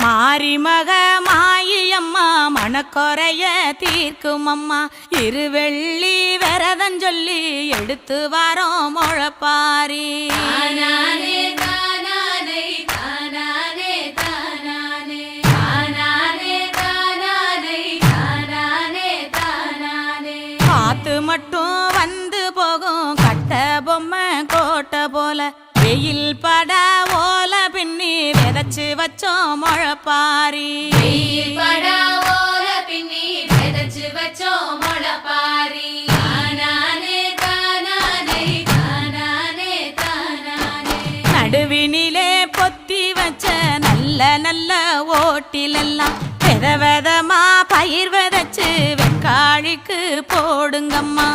மாரிமக மாயம்மா மனக்குறைய தீர்க்கும் அம்மா இருவெள்ளி விரதஞ்சொல்லி எடுத்து வரோம் முழப்பாரி காத்து மட்டும் வந்து போகும் கட்ட பொம்மை கோட்டை போல வெயில் பட ஓல பின்னி விதைச்சு வச்சோம் முழப்பாரி நடுவினிலே பொத்தி வச்ச நல்ல நல்ல ஓட்டிலெல்லாம் வித விதமா பயிர் விதைச்சு வெக்காளிக்கு போடுங்கம்மா.